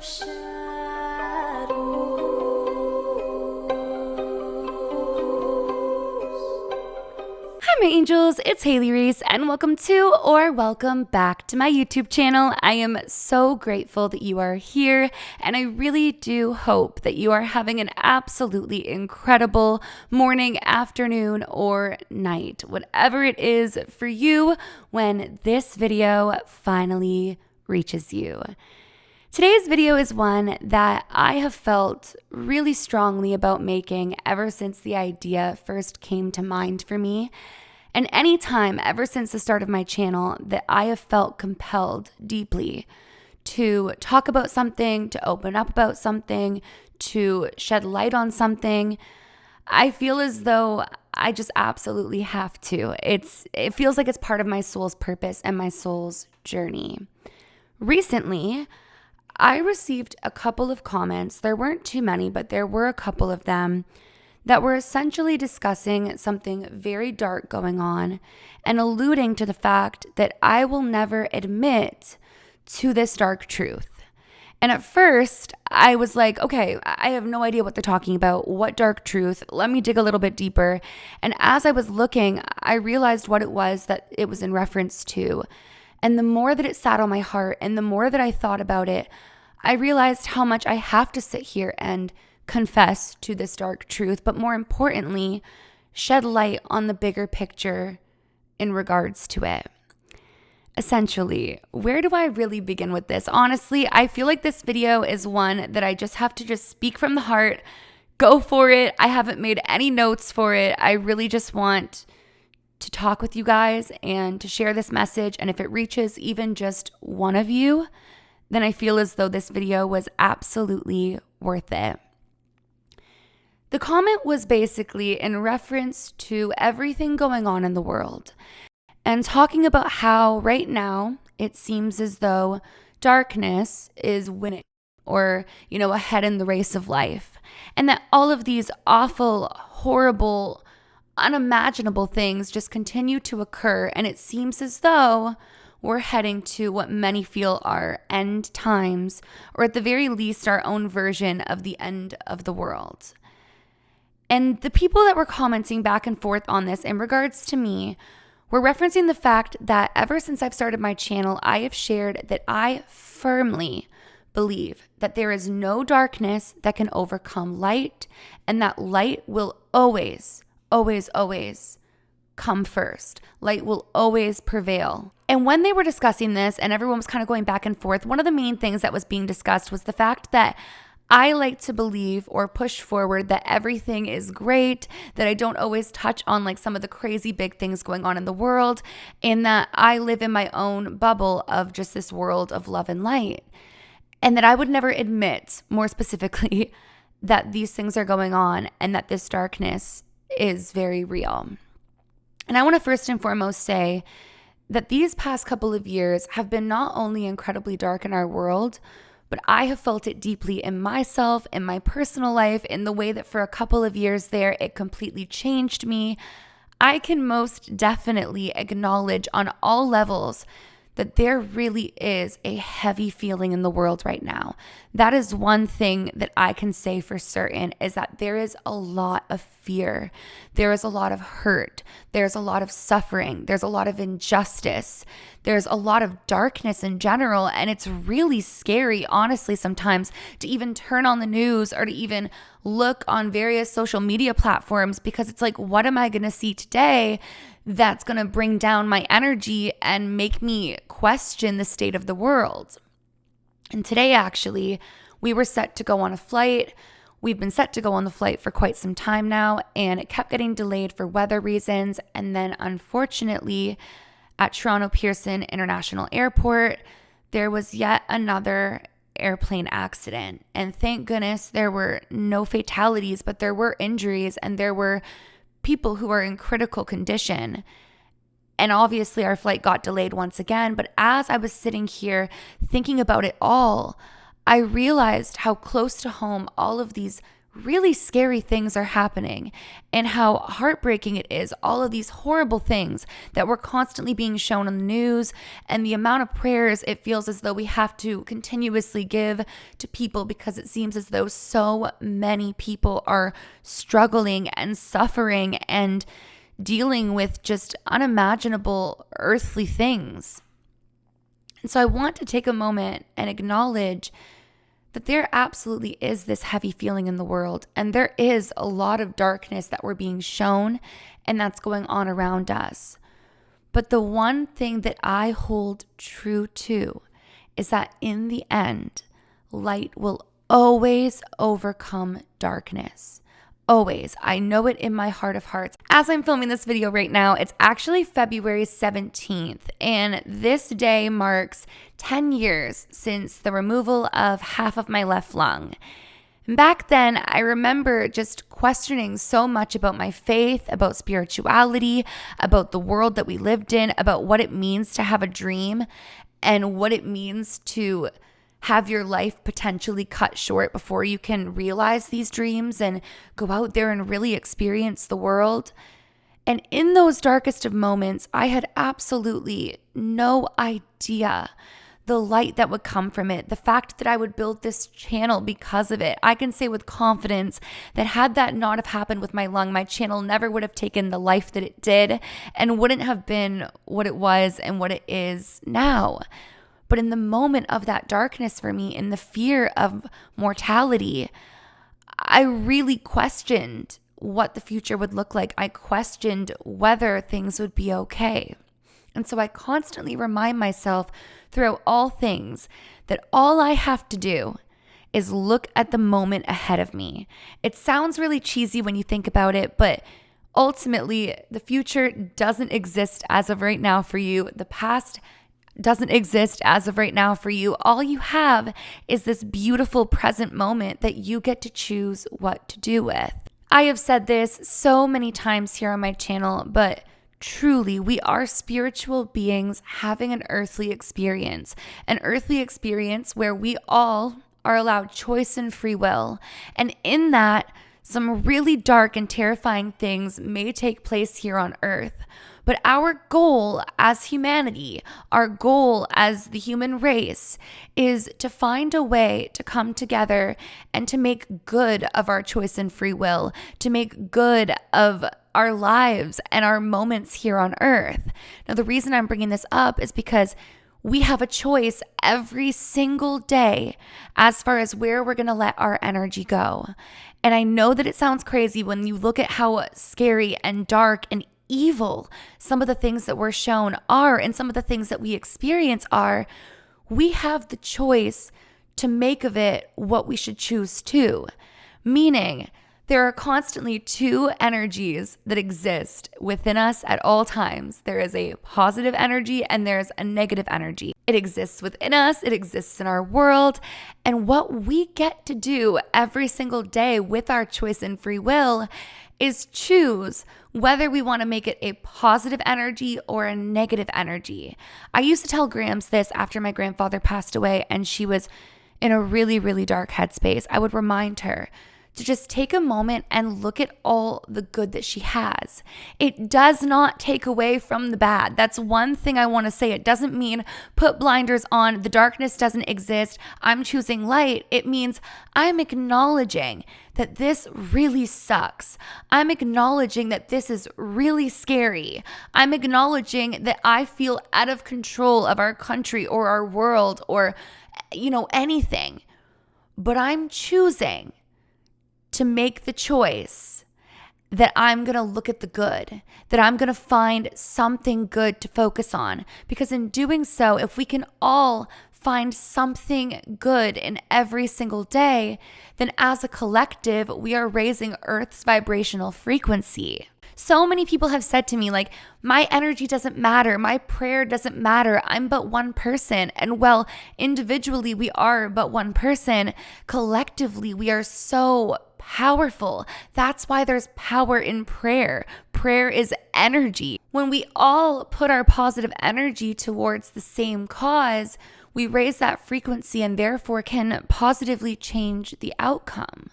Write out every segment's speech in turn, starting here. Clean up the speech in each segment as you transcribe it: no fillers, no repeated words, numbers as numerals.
Hi my angels, it's Hailey Reese and welcome to or welcome back to my YouTube channel. I am so grateful that you are here and I really do hope that you are having an absolutely incredible morning, afternoon, or night, whatever it is for you when this video finally reaches you. Today's video is one that I have felt really strongly about making ever since the idea first came to mind for me. And any time ever since the start of my channel that I have felt compelled deeply to talk about something, to open up about something, to shed light on something, I feel as though I just absolutely have to. It feels like it's part of my soul's purpose and my soul's journey. Recently, I received a couple of comments. There weren't too many, but there were a couple of them that were essentially discussing something very dark going on and alluding to the fact that I will never admit to this dark truth. And at first, I was like, okay, I have no idea what they're talking about. What dark truth? Let me dig a little bit deeper. And as I was looking, I realized what it was that it was in reference to. And the more that it sat on my heart and the more that I thought about it, I realized how much I have to sit here and confess to this dark truth, but more importantly, shed light on the bigger picture in regards to it. Essentially, where do I really begin with this? Honestly, I feel like this video is one that I just have to just speak from the heart, go for it. I haven't made any notes for it. I really just want to talk with you guys and to share this message. And if it reaches even just one of you, then I feel as though this video was absolutely worth it. The comment was basically in reference to everything going on in the world and talking about how right now it seems as though darkness is winning or, ahead in the race of life. And that all of these awful, horrible, unimaginable things just continue to occur. And it seems as though we're heading to what many feel are end times, or at the very least, our own version of the end of the world. And the people that were commenting back and forth on this in regards to me were referencing the fact that ever since I've started my channel, I have shared that I firmly believe that there is no darkness that can overcome light, and that light will always, always, always come first. Light will always prevail. And when they were discussing this and everyone was kind of going back and forth, one of the main things that was being discussed was the fact that I like to believe or push forward that everything is great, that I don't always touch on like some of the crazy big things going on in the world, and that I live in my own bubble of just this world of love and light. And that I would never admit, more specifically, that these things are going on and that this darkness is very real. And I want to first and foremost say that these past couple of years have been not only incredibly dark in our world, but I have felt it deeply in myself, in my personal life, in the way that for a couple of years there, it completely changed me. I can most definitely acknowledge on all levels that there really is a heavy feeling in the world right now. That is one thing that I can say for certain, is that there is a lot of fear. There is a lot of hurt. There's a lot of suffering. There's a lot of injustice. There's a lot of darkness in general. And it's really scary, honestly, sometimes to even turn on the news or to even look on various social media platforms, because it's like, what am I going to see today that's going to bring down my energy and make me question the state of the world? And today, actually, we were set to go on a flight. We've been set to go on the flight for quite some time now, and it kept getting delayed for weather reasons. And then, unfortunately, at Toronto Pearson International Airport, there was yet another airplane accident. And thank goodness there were no fatalities, but there were injuries and there were people who are in critical condition. And obviously our flight got delayed once again. But as I was sitting here thinking about it all, I realized how close to home all of these really scary things are happening and how heartbreaking it is. All of these horrible things that we're constantly being shown on the news, and the amount of prayers it feels as though we have to continuously give to people because it seems as though so many people are struggling and suffering and dealing with just unimaginable earthly things. And so I want to take a moment and acknowledge that there absolutely is this heavy feeling in the world, and there is a lot of darkness that we're being shown and that's going on around us. But the one thing that I hold true to is that in the end, light will always overcome darkness. Always. I know it in my heart of hearts. As I'm filming this video right now, it's actually February 17th, and this day marks 10 years since the removal of half of my left lung. Back then, I remember just questioning so much about my faith, about spirituality, about the world that we lived in, about what it means to have a dream, and what it means to have your life potentially cut short before you can realize these dreams and go out there and really experience the world. And in those darkest of moments, I had absolutely no idea the light that would come from it, the fact that I would build this channel because of it. I can say with confidence that had that not have happened with my lung, my channel never would have taken the life that it did and wouldn't have been what it was and what it is now. But in the moment of that darkness for me, in the fear of mortality, I really questioned what the future would look like. I questioned whether things would be okay. And so I constantly remind myself throughout all things that all I have to do is look at the moment ahead of me. It sounds really cheesy when you think about it, but ultimately, the future doesn't exist as of right now for you. The past doesn't exist as of right now for you. All you have is this beautiful present moment that you get to choose what to do with. I have said this so many times here on my channel, but truly, we are spiritual beings having an earthly experience where we all are allowed choice and free will. And in that, some really dark and terrifying things may take place here on earth. But our goal as humanity, our goal as the human race, is to find a way to come together and to make good of our choice and free will, to make good of our lives and our moments here on earth. Now, the reason I'm bringing this up is because we have a choice every single day as far as where we're going to let our energy go. And I know that it sounds crazy when you look at how scary and dark and evil some of the things that we're shown are and some of the things that we experience are. We have the choice to make of it what we should choose to. Meaning, there are constantly two energies that exist within us at all times. There is a positive energy and there's a negative energy. It exists within us, it exists in our world, and what we get to do every single day with our choice and free will is choose whether we want to make it a positive energy or a negative energy. I used to tell Grams this after my grandfather passed away and she was in a really, really dark headspace. I would remind her to just take a moment and look at all the good that she has. It does not take away from the bad. That's one thing I want to say. It doesn't mean put blinders on, the darkness doesn't exist, I'm choosing light. It means I'm acknowledging that this really sucks. I'm acknowledging that this is really scary. I'm acknowledging that I feel out of control of our country or our world or, anything. But I'm choosing to make the choice that I'm going to look at the good, that I'm going to find something good to focus on. Because in doing so, if we can all find something good in every single day, then as a collective, we are raising Earth's vibrational frequency. So many people have said to me, like, my energy doesn't matter, my prayer doesn't matter, I'm but one person. And well, individually we are but one person. Collectively, we are so powerful. That's why there's power in prayer. Prayer is energy. When we all put our positive energy towards the same cause, we raise that frequency and therefore can positively change the outcome.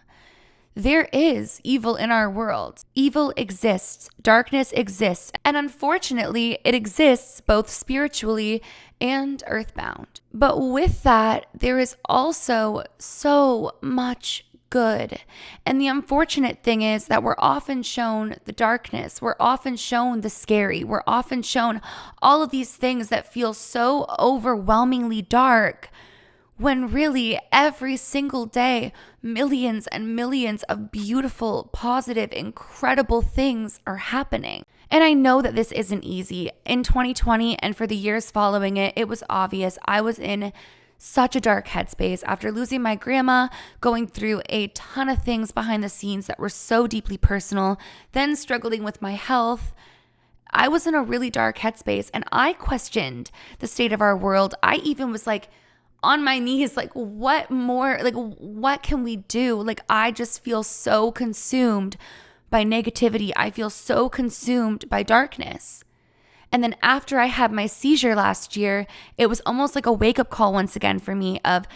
There is evil in our world. Evil exists. Darkness exists. And unfortunately, it exists both spiritually and earthbound. But with that, there is also so much good. And the unfortunate thing is that we're often shown the darkness. We're often shown the scary. We're often shown all of these things that feel so overwhelmingly dark, when really every single day, millions and millions of beautiful, positive, incredible things are happening. And I know that this isn't easy. In 2020 and for the years following it, it was obvious I was in such a dark headspace after losing my grandma, going through a ton of things behind the scenes that were so deeply personal, then struggling with my health. I was in a really dark headspace and I questioned the state of our world. I even was like, on my knees, like, what more, like, what can we do? Like, I just feel so consumed by negativity. I feel so consumed by darkness. And then after I had my seizure last year, it was almost like a wake-up call once again for me of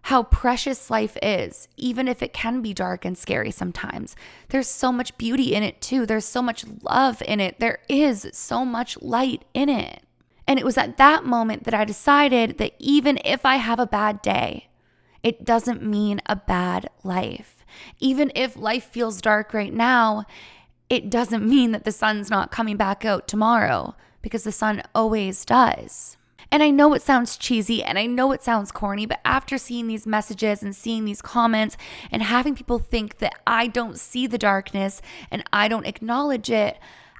how precious life is, even if it can be dark and scary sometimes. There's so much beauty in it too. There's so much love in it. There is so much light in it. And it was at that moment that I decided that even if I have a bad day, it doesn't mean a bad life. Even if life feels dark right now, it doesn't mean that the sun's not coming back out tomorrow, because the sun always does. And I know it sounds cheesy and I know it sounds corny, but after seeing these messages and seeing these comments and having people think that I don't see the darkness and I don't acknowledge it,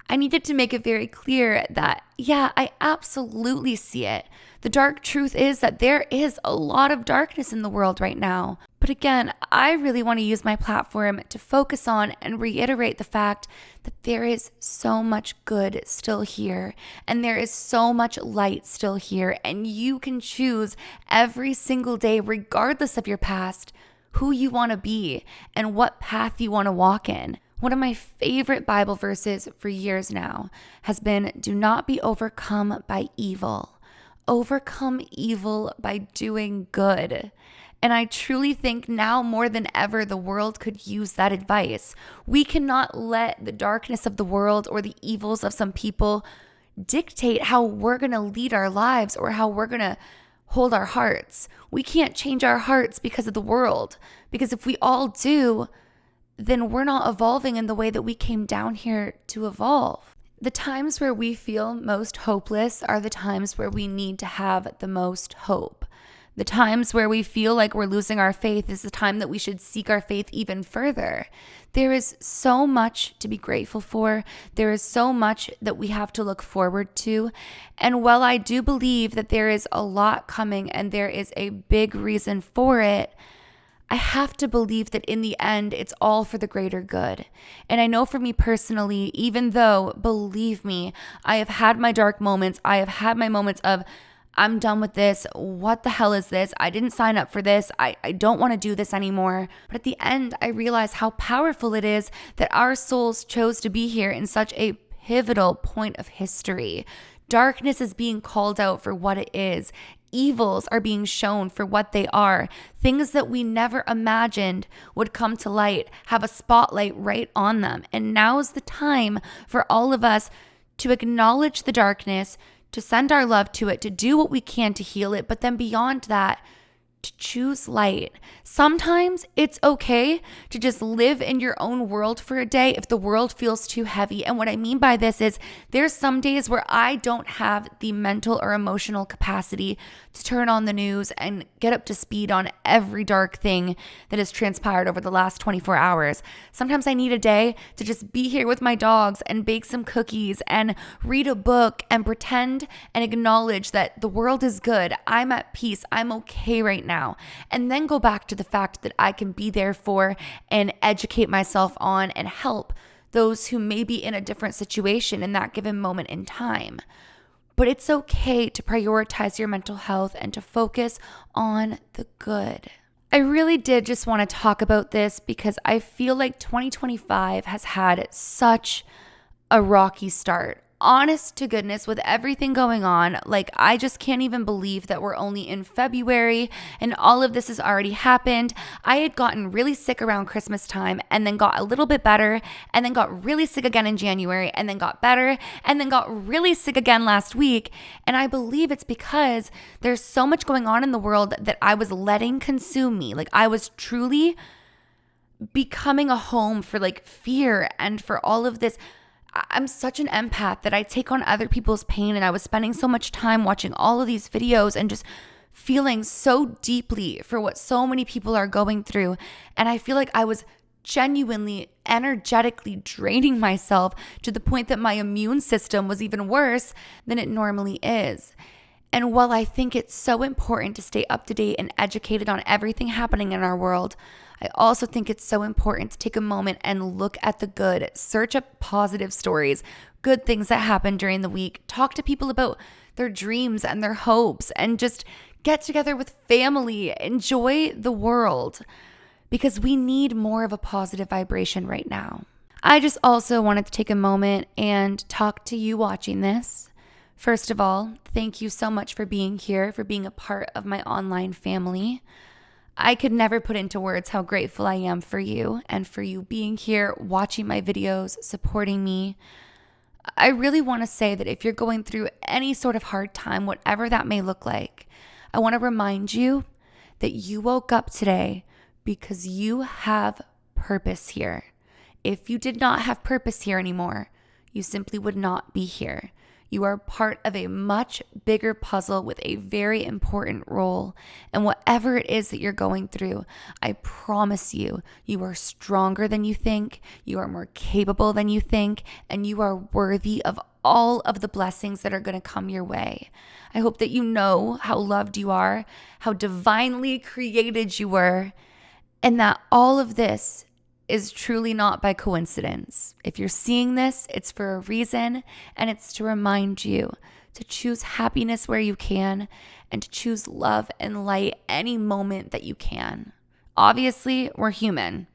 I needed to make it very clear that, yeah, I absolutely see it. The dark truth is that there is a lot of darkness in the world right now. But again, I really want to use my platform to focus on and reiterate the fact that there is so much good still here, and there is so much light still here, and you can choose every single day, regardless of your past, who you want to be and what path you want to walk in. One of my favorite Bible verses for years now has been, "Do not be overcome by evil. Overcome evil by doing good." And I truly think now more than ever, the world could use that advice. We cannot let the darkness of the world or the evils of some people dictate how we're going to lead our lives or how we're going to hold our hearts. We can't change our hearts because of the world, because if we all do, then we're not evolving in the way that we came down here to evolve. The times where we feel most hopeless are the times where we need to have the most hope. The times where we feel like we're losing our faith is the time that we should seek our faith even further. There is so much to be grateful for. There is so much that we have to look forward to. And while I do believe that there is a lot coming and there is a big reason for it, I have to believe that in the end, it's all for the greater good. And I know for me personally, even though, believe me, I have had my dark moments, I have had my moments of, I'm done with this. What the hell is this? I didn't sign up for this. I don't want to do this anymore. But at the end, I realize how powerful it is that our souls chose to be here in such a pivotal point of history. Darkness is being called out for what it is. Evils are being shown for what they are. Things that we never imagined would come to light, have a spotlight right on them. And now's the time for all of us to acknowledge the darkness, to send our love to it, to do what we can to heal it, but then beyond that, to choose light. Sometimes it's okay to just live in your own world for a day if the world feels too heavy. And what I mean by this is there's some days where I don't have the mental or emotional capacity to turn on the news and get up to speed on every dark thing that has transpired over the last 24 hours. Sometimes I need a day to just be here with my dogs and bake some cookies and read a book and pretend and acknowledge that the world is good. I'm at peace. I'm okay right now. And then go back to the fact that I can be there for and educate myself on and help those who may be in a different situation in that given moment in time. But it's okay to prioritize your mental health and to focus on the good. I really did just want to talk about this because I feel like 2025 has had such a rocky start. honest to goodness, with everything going on, like I just can't even believe that we're only in February and all of this has already happened. I had gotten really sick around Christmas time and then got a little bit better and then got really sick again in January and then got better and then got really sick again last week. And I believe it's because there's so much going on in the world that I was letting consume me. Like I was truly becoming a home for like fear and for all of this. I'm such an empath that I take on other people's pain, and I was spending so much time watching all of these videos and just feeling so deeply for what so many people are going through. And I feel like I was genuinely energetically draining myself to the point that my immune system was even worse than it normally is. And while I think it's so important to stay up to date and educated on everything happening in our world, I also think it's so important to take a moment and look at the good, search up positive stories, good things that happened during the week, talk to people about their dreams and their hopes, and just get together with family, enjoy the world, because we need more of a positive vibration right now. I just also wanted to take a moment and talk to you watching this. First of all, thank you so much for being here, for being a part of my online family. I could never put into words how grateful I am for you and for you being here, watching my videos, supporting me. I really want to say that if you're going through any sort of hard time, whatever that may look like, I want to remind you that you woke up today because you have purpose here. If you did not have purpose here anymore, you simply would not be here. You are part of a much bigger puzzle with a very important role. And whatever it is that you're going through, I promise you, you are stronger than you think, you are more capable than you think, and you are worthy of all of the blessings that are going to come your way. I hope that you know how loved you are, how divinely created you were, and that all of this is truly not by coincidence. If you're seeing this, it's for a reason, and it's to remind you to choose happiness where you can and to choose love and light any moment that you can. Obviously, we're human,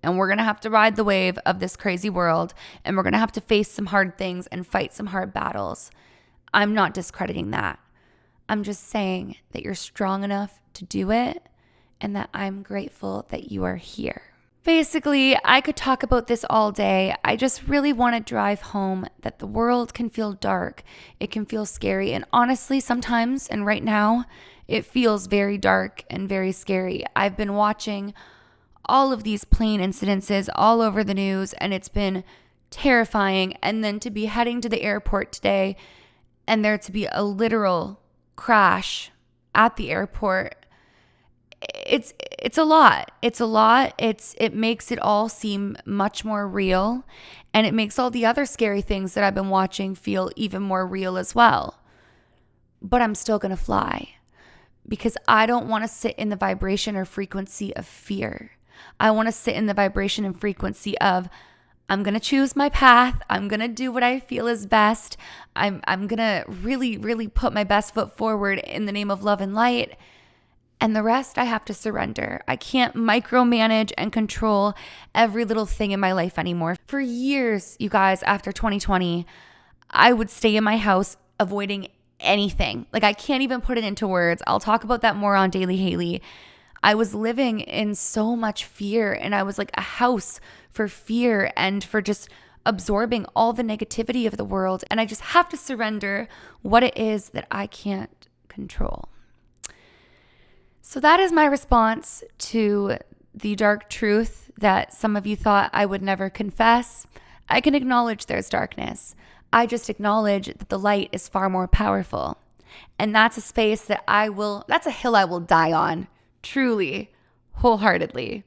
and we're going to have to ride the wave of this crazy world, and we're going to have to face some hard things and fight some hard battles. I'm not discrediting that. I'm just saying that you're strong enough to do it, and that I'm grateful that you are here. Basically, I could talk about this all day. I just really want to drive home that the world can feel dark. It can feel scary. And honestly, sometimes, and right now, it feels very dark and very scary. I've been watching all of these plane incidences all over the news, and it's been terrifying. And then to be heading to the airport today and there to be a literal crash at the airport, it's a lot. It's a lot. It makes it all seem much more real, and it makes all the other scary things that I've been watching feel even more real as well. But I'm still going to fly because I don't want to sit in the vibration or frequency of fear. I want to sit in the vibration and frequency of I'm going to choose my path. I'm going to do what I feel is best. I'm going to really, really put my best foot forward in the name of love and light. And the rest I have to surrender. I can't micromanage and control every little thing in my life anymore. For years, you guys, after 2020, I would stay in my house avoiding anything. Like I can't even put it into words. I'll talk about that more on Daily Hailey. I was living in so much fear, and I was like a house for fear and for just absorbing all the negativity of the world. And I just have to surrender what it is that I can't control. So that is my response to the dark truth that some of you thought I would never confess. I can acknowledge there's darkness. I just acknowledge that the light is far more powerful. And that's a space that that's a hill I will die on, truly, wholeheartedly.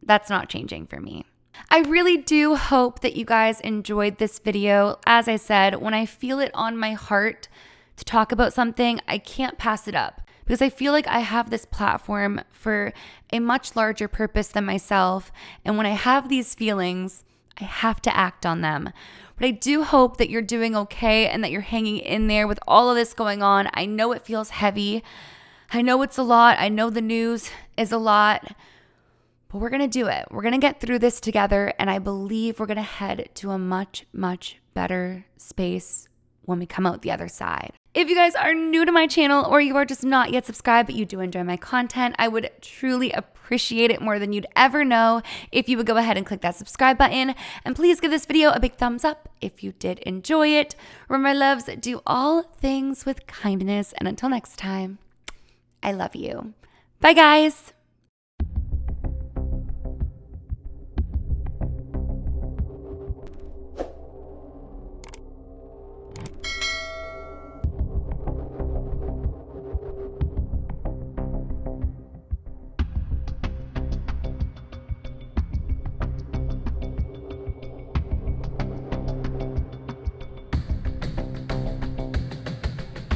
That's not changing for me. I really do hope that you guys enjoyed this video. As I said, when I feel it on my heart to talk about something, I can't pass it up. Because I feel like I have this platform for a much larger purpose than myself. And when I have these feelings, I have to act on them. But I do hope that you're doing okay and that you're hanging in there with all of this going on. I know it feels heavy. I know it's a lot. I know the news is a lot. But we're going to do it. We're going to get through this together. And I believe we're going to head to a much, much better space when we come out the other side. If you guys are new to my channel or you are just not yet subscribed but you do enjoy my content, I would truly appreciate it more than you'd ever know if you would go ahead and click that subscribe button. And please give this video a big thumbs up if you did enjoy it. Remember, my loves, do all things with kindness. And until next time, I love you. Bye, guys.